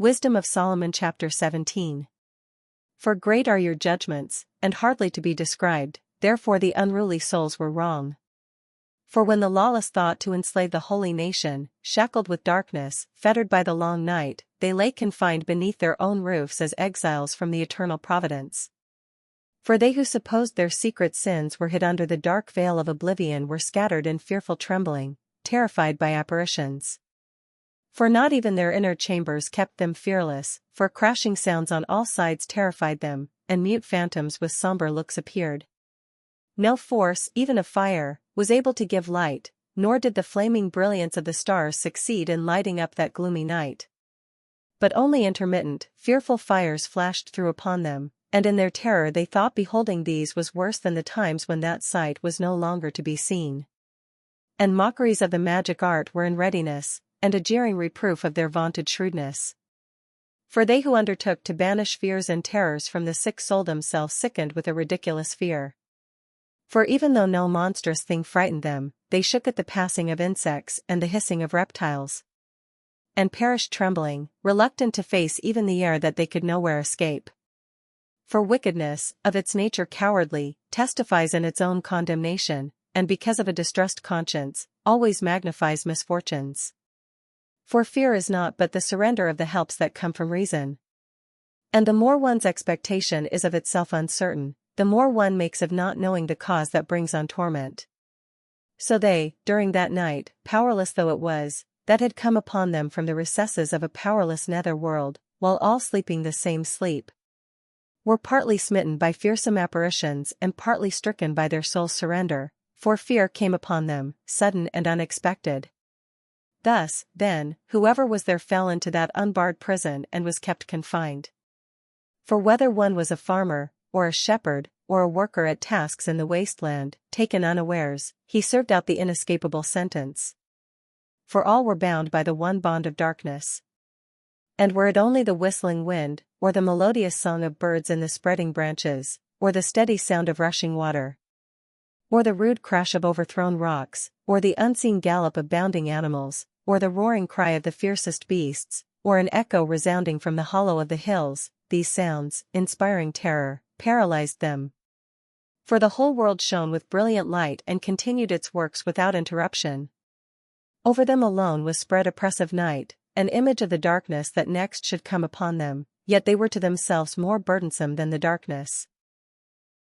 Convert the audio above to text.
Wisdom of Solomon chapter 17. For great are your judgments, and hardly to be described, therefore the unruly souls were wrong. For when the lawless thought to enslave the holy nation, shackled with darkness, fettered by the long night, they lay confined beneath their own roofs as exiles from the eternal providence. For they who supposed their secret sins were hid under the dark veil of oblivion were scattered in fearful trembling, terrified by apparitions. For not even their inner chambers kept them fearless, for crashing sounds on all sides terrified them, and mute phantoms with somber looks appeared. No force, even of fire, was able to give light, nor did the flaming brilliance of the stars succeed in lighting up that gloomy night. But only intermittent, fearful fires flashed through upon them, and in their terror they thought beholding these was worse than the times when that sight was no longer to be seen. And mockeries of the magic art were in readiness, and a jeering reproof of their vaunted shrewdness. For they who undertook to banish fears and terrors from the sick soul themselves sickened with a ridiculous fear. For even though no monstrous thing frightened them, they shook at the passing of insects and the hissing of reptiles, and perished trembling, reluctant to face even the air that they could nowhere escape. For wickedness, of its nature cowardly, testifies in its own condemnation, and because of a distressed conscience, always magnifies misfortunes. For fear is naught but the surrender of the helps that come from reason. And the more one's expectation is of itself uncertain, the more one makes of not knowing the cause that brings on torment. So they, during that night, powerless though it was, that had come upon them from the recesses of a powerless nether world, while all sleeping the same sleep, were partly smitten by fearsome apparitions and partly stricken by their soul's surrender, for fear came upon them, sudden and unexpected. Thus, then, whoever was there fell into that unbarred prison and was kept confined. For whether one was a farmer, or a shepherd, or a worker at tasks in the wasteland, taken unawares, he served out the inescapable sentence. For all were bound by the one bond of darkness. And were it only the whistling wind, or the melodious song of birds in the spreading branches, or the steady sound of rushing water, or the rude crash of overthrown rocks, or the unseen gallop of bounding animals, or the roaring cry of the fiercest beasts, or an echo resounding from the hollow of the hills, these sounds, inspiring terror, paralyzed them. For the whole world shone with brilliant light and continued its works without interruption. Over them alone was spread oppressive night, an image of the darkness that next should come upon them, yet they were to themselves more burdensome than the darkness.